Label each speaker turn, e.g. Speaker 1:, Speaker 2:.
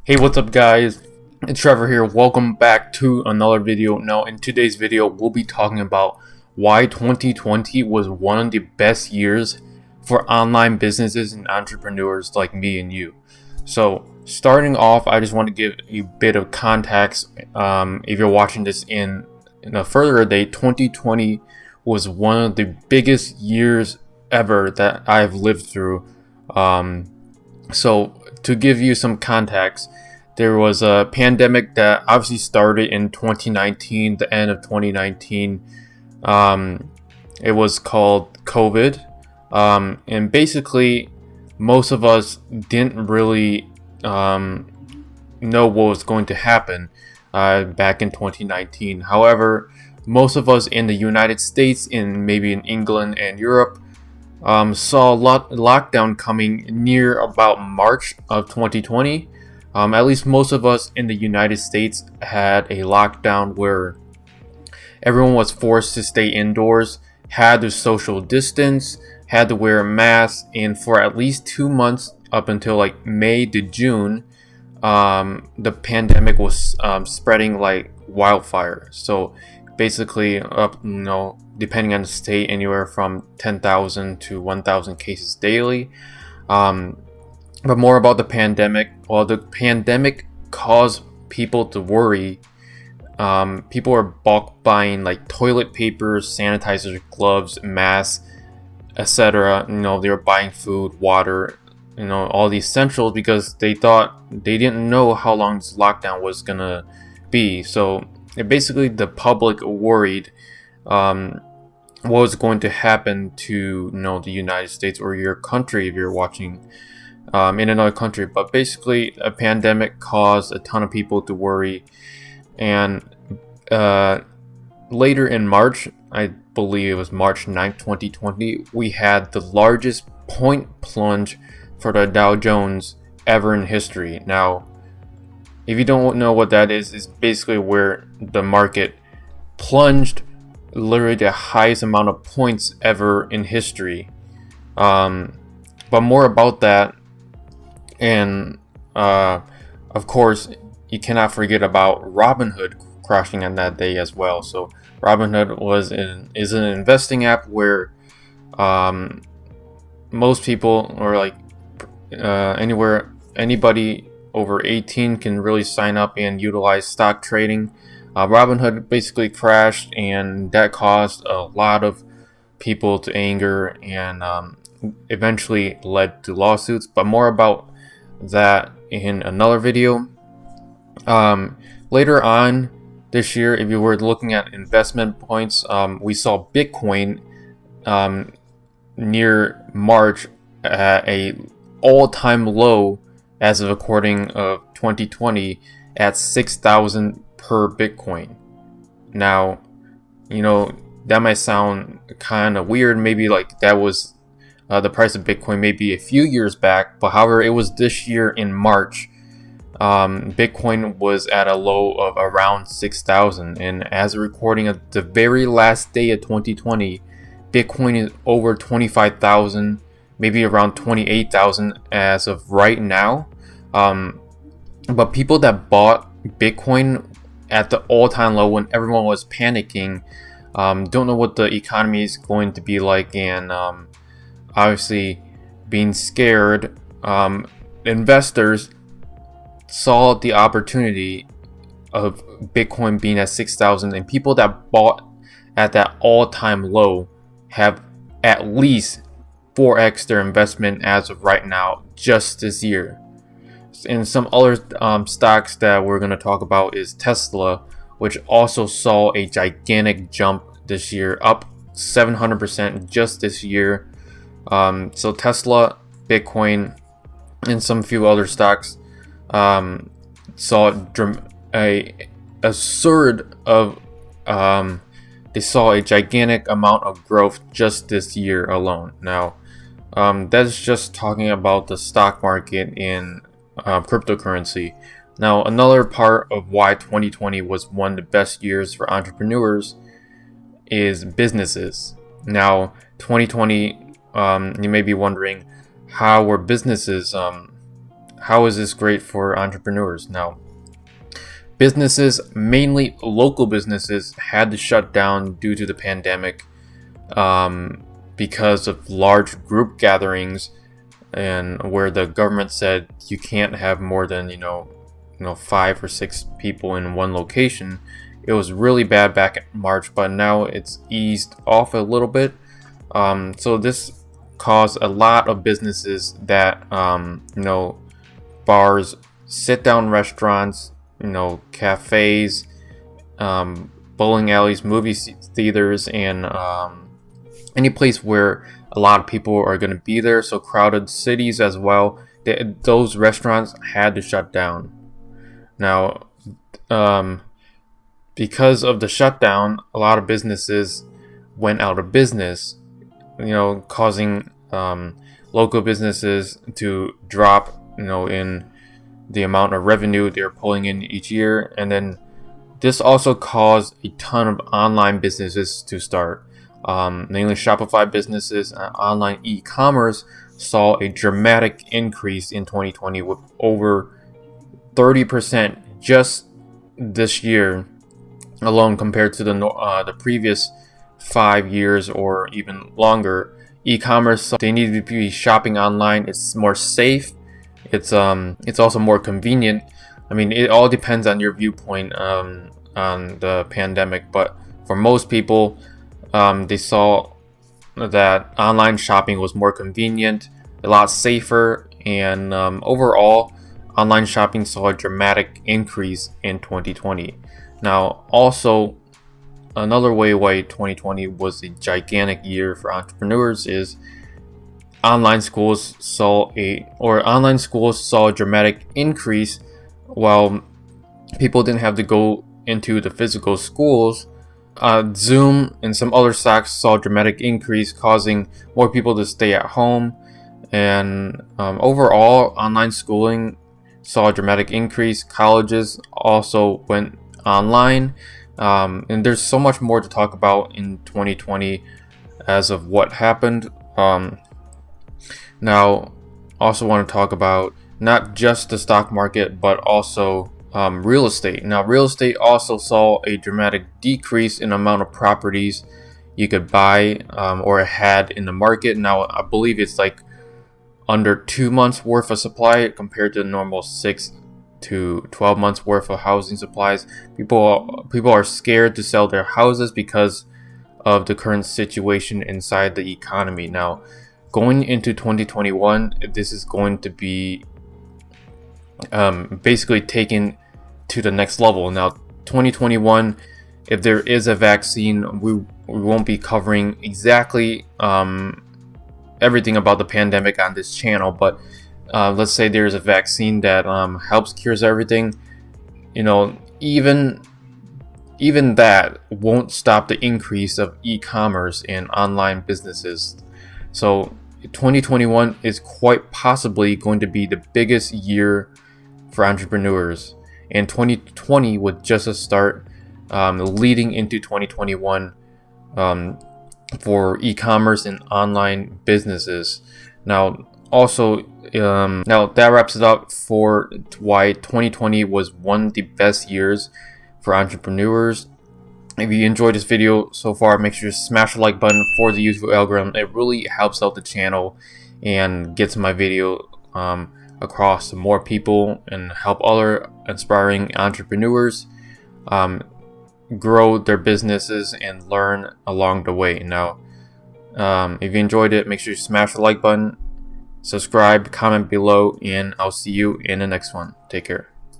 Speaker 1: Hey, what's up guys? It's Trevor here. Welcome back to another video. Now in today's video we'll be talking about why 2020 was one of the best years for online businesses and entrepreneurs like me and you. So starting off, I just want to give a bit of context. If you're watching this in a further date, 2020 was one of the biggest years ever that I've lived through. So to give you some context, there was a pandemic that obviously started in 2019, the end of 2019. It was called COVID. And basically, most of us didn't really know what was going to happen back in 2019. However, most of us in the United States, maybe in England and Europe, saw lockdown coming near about March of 2020. At least most of us in the United States had a lockdown where everyone was forced to stay indoors, had to social distance, had to wear a mask, and for at least 2 months up until like May to June, the pandemic was spreading like wildfire. So basically, depending on the state, anywhere from 10,000 to 1,000 cases daily. But more about the pandemic. Well, the pandemic caused people to worry. People were bulk buying like toilet paper, sanitizers, gloves, masks, etc. They were buying food, water, all the essentials because they didn't know how long this lockdown was gonna be. So basically, the public worried what was going to happen to the United States or your country if you're watching in another country. But basically, a pandemic caused a ton of people to worry. And later in March, I believe it was March 9th, 2020, we had the largest point plunge for the Dow Jones ever in history. Now, if you don't know what that is, it's basically where the market plunged literally the highest amount of points ever in history. But more about that. And of course, you cannot forget about Robinhood crashing on that day as well. So Robinhood is an investing app where most people, or like anybody over 18 can really sign up and utilize stock trading. Robinhood basically crashed, and that caused a lot of people to anger and eventually led to lawsuits. But more about that in another video. Later on this year, if you were looking at investment points, we saw Bitcoin near March at a all-time low as of recording of 2020 at 6,000 per Bitcoin. Now, that might sound kind of weird. Maybe like that was the price of Bitcoin maybe a few years back, but however, it was this year in March. Bitcoin was at a low of around 6,000, and as a recording of the very last day of 2020, Bitcoin is over 25,000, maybe around 28,000 as of right now. But people that bought Bitcoin at the all-time low when everyone was panicking, don't know what the economy is going to be like, and obviously being scared, investors saw the opportunity of Bitcoin being at 6,000, and people that bought at that all-time low have at least 4x their investment as of right now, just this year. And some other stocks that we're going to talk about is Tesla, which also saw a gigantic jump this year, up 700% just this year. So Tesla, Bitcoin, and some few other stocks saw a surge of they saw a gigantic amount of growth just this year alone. Now, that's just talking about the stock market in cryptocurrency. Now, another part of why 2020 was one of the best years for entrepreneurs is businesses. Now, 2020, you may be wondering, how were businesses how is this great for entrepreneurs? Now, businesses, mainly local businesses, had to shut down due to the pandemic because of large group gatherings, and where the government said you can't have more than 5 or 6 people in one location. It was really bad back in March, but now it's eased off a little bit. So this caused a lot of businesses that bars, sit-down restaurants, cafes, bowling alleys, movie theaters, and any place where a lot of people are going to be there. So crowded cities as well. Those restaurants had to shut down. Now, because of the shutdown, a lot of businesses went out of business, causing local businesses to drop, in the amount of revenue they're pulling in each year. And then this also caused a ton of online businesses to start. Mainly Shopify businesses and online e-commerce saw a dramatic increase in 2020 with over 30% just this year alone compared to the previous 5 years or even longer. E-commerce, they need to be shopping online. It's more safe. It's also more convenient. I mean, it all depends on your viewpoint on the pandemic, but for most people, they saw that online shopping was more convenient, a lot safer, and overall, online shopping saw a dramatic increase in 2020. Now, also, another way why 2020 was a gigantic year for entrepreneurs is online schools saw a dramatic increase. While people didn't have to go into the physical schools, Zoom and some other stocks saw a dramatic increase, causing more people to stay at home. And overall, online schooling saw a dramatic increase. Colleges also went online. And there's so much more to talk about in 2020 as of what happened. Now, also want to talk about not just the stock market, but also real estate. Now, real estate also saw a dramatic decrease in amount of properties you could buy or had in the market. Now, I believe it's like under 2 months worth of supply compared to the normal 6 to 12 months worth of housing supplies. People are scared to sell their houses because of the current situation inside the economy. Now, going into 2021, this is going to be basically taken to the next level. Now, 2021, if there is a vaccine, we won't be covering exactly everything about the pandemic on this channel, but let's say there's a vaccine that helps cures everything. Even that won't stop the increase of e-commerce and online businesses. So 2021 is quite possibly going to be the biggest year for entrepreneurs, and 2020 was just a start, leading into 2021 for e-commerce and online businesses. Now, also, now that wraps it up for why 2020 was one of the best years for entrepreneurs. If you enjoyed this video so far, make sure to smash the like button for the YouTube algorithm. It really helps out the channel and gets my video across to more people and help other aspiring entrepreneurs grow their businesses and learn along the way. Now, if you enjoyed it, make sure you smash the like button, subscribe, comment below, and I'll see you in the next one. Take care.